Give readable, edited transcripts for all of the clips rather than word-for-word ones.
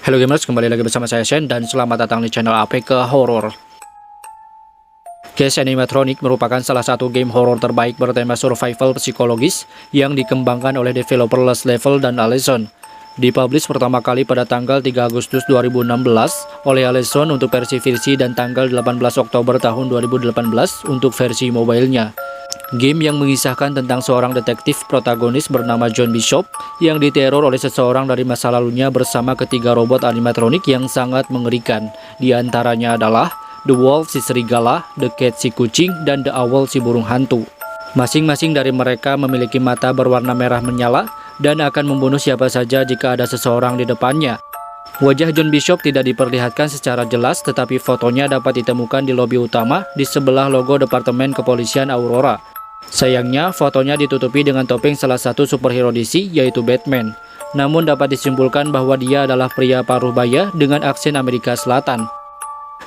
Halo gamers, kembali lagi bersama saya Shen dan selamat datang di channel APK Horror. Case Animatronic merupakan salah satu game horror terbaik bertema survival psikologis yang dikembangkan oleh developer Last Level dan Alison. Dipublish pertama kali pada tanggal 3 Agustus 2016 oleh Alison untuk versi dan tanggal 18 Oktober tahun 2018 untuk versi mobilenya. Game yang mengisahkan tentang seorang detektif protagonis bernama John Bishop yang diteror oleh seseorang dari masa lalunya bersama ketiga robot animatronik yang sangat mengerikan. Di antaranya adalah The Wolf si serigala, The Cat si kucing, dan The Owl si burung hantu. Masing-masing dari mereka memiliki mata berwarna merah menyala dan akan membunuh siapa saja jika ada seseorang di depannya. Wajah John Bishop tidak diperlihatkan secara jelas, tetapi fotonya dapat ditemukan di lobi utama di sebelah logo Departemen Kepolisian Aurora. Sayangnya, fotonya ditutupi dengan topeng salah satu superhero DC, yaitu Batman. Namun dapat disimpulkan bahwa dia adalah pria paruh baya dengan aksen Amerika Selatan.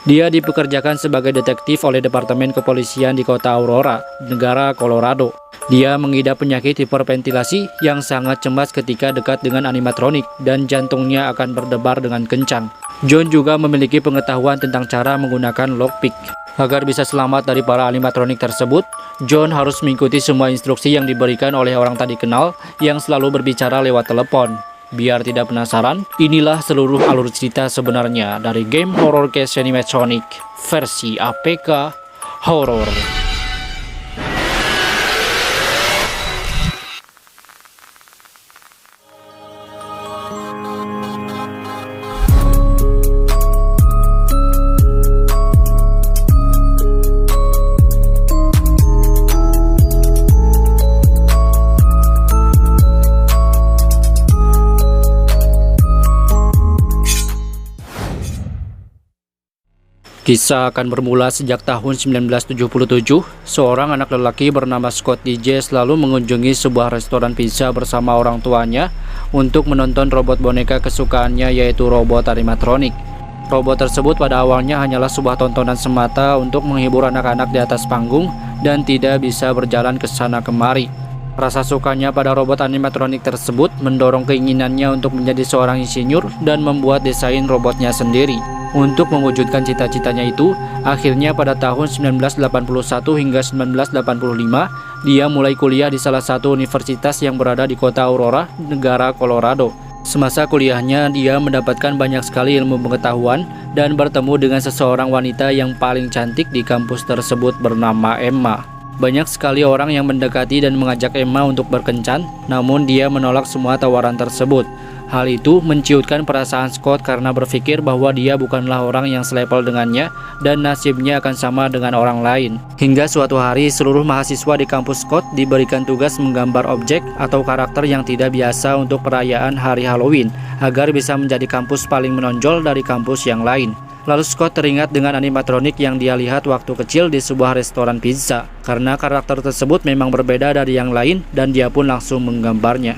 Dia dipekerjakan sebagai detektif oleh Departemen Kepolisian di kota Aurora, negara Colorado. Dia mengidap penyakit hiperventilasi yang sangat cemas ketika dekat dengan animatronik dan jantungnya akan berdebar dengan kencang. John juga memiliki pengetahuan tentang cara menggunakan lockpick. Agar bisa selamat dari para animatronik tersebut, John harus mengikuti semua instruksi yang diberikan oleh orang tak dikenal yang selalu berbicara lewat telepon. Biar tidak penasaran, inilah seluruh alur cerita sebenarnya dari game horror Case Animatronic versi APK Horror. Kisah akan bermula sejak tahun 1977, seorang anak lelaki bernama Scott DJ selalu mengunjungi sebuah restoran pizza bersama orang tuanya untuk menonton robot boneka kesukaannya, yaitu robot animatronik. Robot tersebut pada awalnya hanyalah sebuah tontonan semata untuk menghibur anak-anak di atas panggung dan tidak bisa berjalan ke sana kemari. Rasa sukanya pada robot animatronik tersebut mendorong keinginannya untuk menjadi seorang insinyur dan membuat desain robotnya sendiri. Untuk mewujudkan cita-citanya itu, akhirnya pada tahun 1981 hingga 1985, dia mulai kuliah di salah satu universitas yang berada di kota Aurora, negara Colorado. Semasa kuliahnya, dia mendapatkan banyak sekali ilmu pengetahuan dan bertemu dengan seseorang wanita yang paling cantik di kampus tersebut bernama Emma. Banyak sekali orang yang mendekati dan mengajak Emma untuk berkencan, namun dia menolak semua tawaran tersebut. Hal itu menciutkan perasaan Scott karena berpikir bahwa dia bukanlah orang yang selevel dengannya dan nasibnya akan sama dengan orang lain. Hingga suatu hari, seluruh mahasiswa di kampus Scott diberikan tugas menggambar objek atau karakter yang tidak biasa untuk perayaan hari Halloween agar bisa menjadi kampus paling menonjol dari kampus yang lain. Lalu Scott teringat dengan animatronik yang dia lihat waktu kecil di sebuah restoran pizza. Karena karakter tersebut memang berbeda dari yang lain dan dia pun langsung menggambarnya.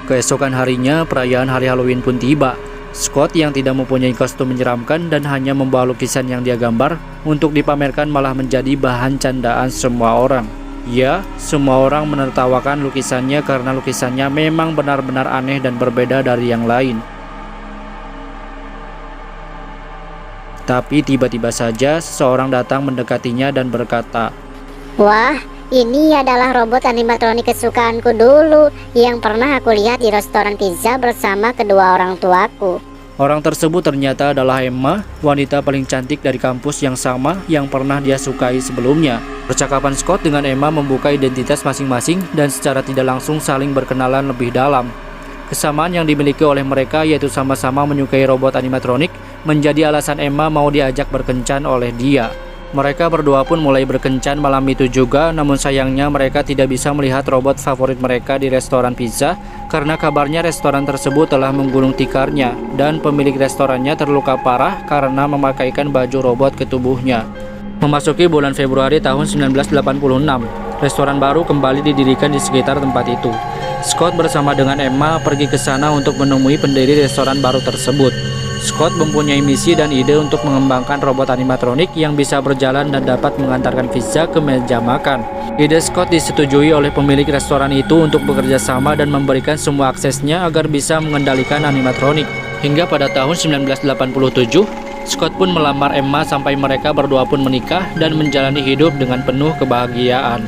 Keesokan harinya, perayaan hari Halloween pun tiba. Scott yang tidak mempunyai kostum menyeramkan dan hanya membawa lukisan yang dia gambar untuk dipamerkan malah menjadi bahan candaan semua orang. Ya, semua orang menertawakan lukisannya karena lukisannya memang benar-benar aneh dan berbeda dari yang lain. Tapi tiba-tiba saja seseorang datang mendekatinya dan berkata, "Wah, ini adalah robot animatronik kesukaanku dulu yang pernah aku lihat di restoran pizza bersama kedua orang tuaku." Orang tersebut ternyata adalah Emma, wanita paling cantik dari kampus yang sama yang pernah dia sukai sebelumnya. Percakapan Scott dengan Emma membuka identitas masing-masing dan secara tidak langsung saling berkenalan lebih dalam. Kesamaan yang dimiliki oleh mereka, yaitu sama-sama menyukai robot animatronik, menjadi alasan Emma mau diajak berkencan oleh dia. Mereka berdua pun mulai berkencan malam itu juga, namun sayangnya mereka tidak bisa melihat robot favorit mereka di restoran pizza karena kabarnya restoran tersebut telah menggulung tikarnya dan pemilik restorannya terluka parah karena memakaikan baju robot ke tubuhnya. Memasuki bulan Februari tahun 1986, restoran baru kembali didirikan di sekitar tempat itu. Scott bersama dengan Emma pergi ke sana untuk menemui pendiri restoran baru tersebut. Scott mempunyai misi dan ide untuk mengembangkan robot animatronik yang bisa berjalan dan dapat mengantarkan pizza ke meja makan. Ide Scott disetujui oleh pemilik restoran itu untuk bekerja sama dan memberikan semua aksesnya agar bisa mengendalikan animatronik. Hingga pada tahun 1987, Scott pun melamar Emma sampai mereka berdua pun menikah dan menjalani hidup dengan penuh kebahagiaan.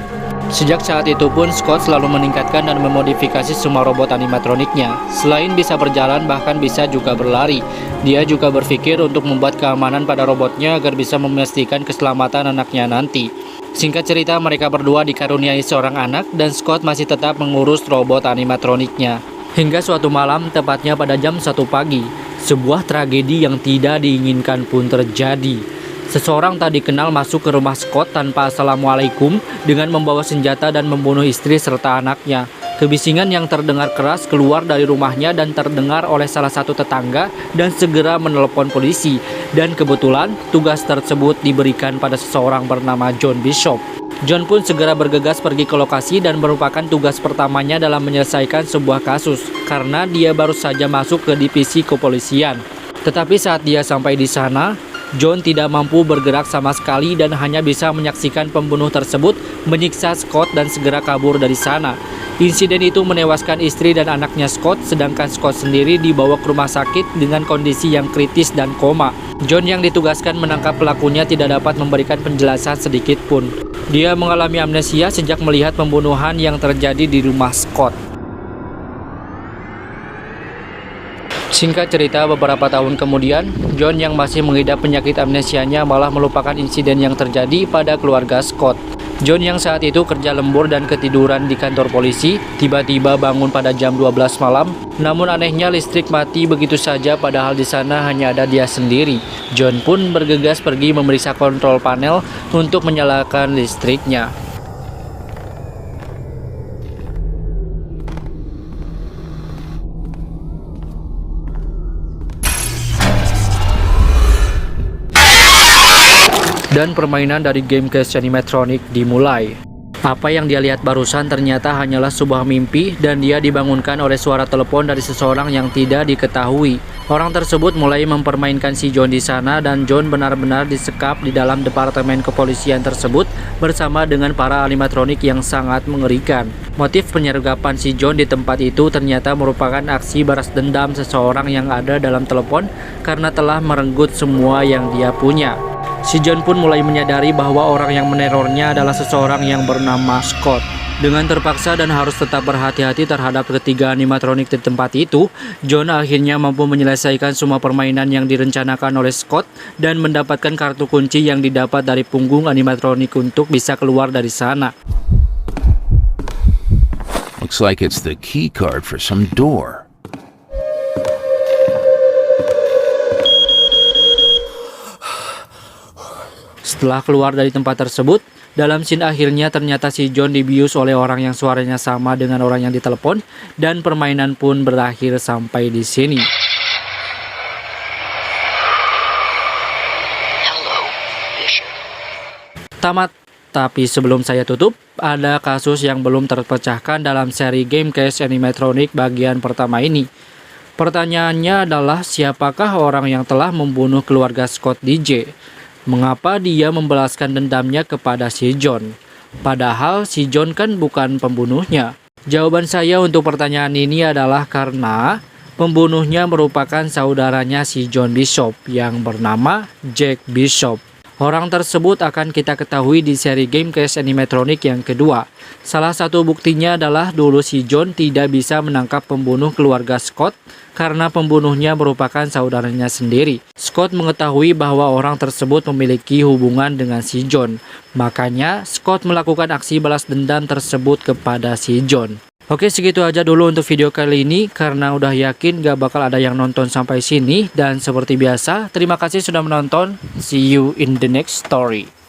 Sejak saat itu pun Scott selalu meningkatkan dan memodifikasi semua robot animatroniknya. Selain bisa berjalan bahkan bisa juga berlari, dia juga berpikir untuk membuat keamanan pada robotnya agar bisa memastikan keselamatan anaknya nanti. Singkat cerita, mereka berdua dikaruniai seorang anak dan Scott masih tetap mengurus robot animatroniknya. Hingga suatu malam, tepatnya pada jam 1 pagi, sebuah tragedi yang tidak diinginkan pun terjadi. Seseorang tak dikenal masuk ke rumah Scott tanpa assalamualaikum dengan membawa senjata dan membunuh istri serta anaknya. Kebisingan yang terdengar keras keluar dari rumahnya dan terdengar oleh salah satu tetangga dan segera menelepon polisi. Dan kebetulan tugas tersebut diberikan pada seseorang bernama John Bishop. John pun segera bergegas pergi ke lokasi dan merupakan tugas pertamanya dalam menyelesaikan sebuah kasus karena dia baru saja masuk ke divisi kepolisian. Tetapi saat dia sampai di sana, John tidak mampu bergerak sama sekali dan hanya bisa menyaksikan pembunuh tersebut menyiksa Scott dan segera kabur dari sana. Insiden itu menewaskan istri dan anaknya Scott, sedangkan Scott sendiri dibawa ke rumah sakit dengan kondisi yang kritis dan koma. John yang ditugaskan menangkap pelakunya tidak dapat memberikan penjelasan sedikit pun. Dia mengalami amnesia sejak melihat pembunuhan yang terjadi di rumah Scott. Singkat cerita, beberapa tahun kemudian, John yang masih mengidap penyakit amnesianya malah melupakan insiden yang terjadi pada keluarga Scott. John yang saat itu kerja lembur dan ketiduran di kantor polisi, tiba-tiba bangun pada jam 12 malam. Namun anehnya listrik mati begitu saja padahal di sana hanya ada dia sendiri. John pun bergegas pergi memeriksa kontrol panel untuk menyalakan listriknya. Dan permainan dari game Case Animatronic dimulai. Apa yang dia lihat barusan ternyata hanyalah sebuah mimpi dan dia dibangunkan oleh suara telepon dari seseorang yang tidak diketahui. Orang tersebut mulai mempermainkan si John di sana dan John benar-benar disekap di dalam departemen kepolisian tersebut bersama dengan para animatronik yang sangat mengerikan. Motif penyergapan si John di tempat itu ternyata merupakan aksi balas dendam seseorang yang ada dalam telepon karena telah merenggut semua yang dia punya. Si John pun mulai menyadari bahwa orang yang menerornya adalah seseorang yang bernama Scott. Dengan terpaksa dan harus tetap berhati-hati terhadap ketiga animatronik di tempat itu, John akhirnya mampu menyelesaikan semua permainan yang direncanakan oleh Scott dan mendapatkan kartu kunci yang didapat dari punggung animatronik untuk bisa keluar dari sana. Looks like it's the key card for some door. Setelah keluar dari tempat tersebut, dalam scene akhirnya ternyata si John dibius oleh orang yang suaranya sama dengan orang yang ditelepon dan permainan pun berakhir sampai di sini. Tamat. Tapi sebelum saya tutup, ada kasus yang belum terpecahkan dalam seri Game Case Animatronic bagian pertama ini. Pertanyaannya adalah siapakah orang yang telah membunuh keluarga Scott DJ? Mengapa dia membalaskan dendamnya kepada si John? Padahal si John kan bukan pembunuhnya. Jawaban saya untuk pertanyaan ini adalah karena pembunuhnya merupakan saudaranya si John Bishop yang bernama Jack Bishop. Orang tersebut akan kita ketahui di seri Game Case Animatronic yang kedua. Salah satu buktinya adalah dulu si John tidak bisa menangkap pembunuh keluarga Scott karena pembunuhnya merupakan saudaranya sendiri. Scott mengetahui bahwa orang tersebut memiliki hubungan dengan si John. Makanya Scott melakukan aksi balas dendam tersebut kepada si John. Oke, segitu aja dulu untuk video kali ini karena udah yakin gak bakal ada yang nonton sampai sini. Dan seperti biasa, terima kasih sudah menonton. See you in the next story.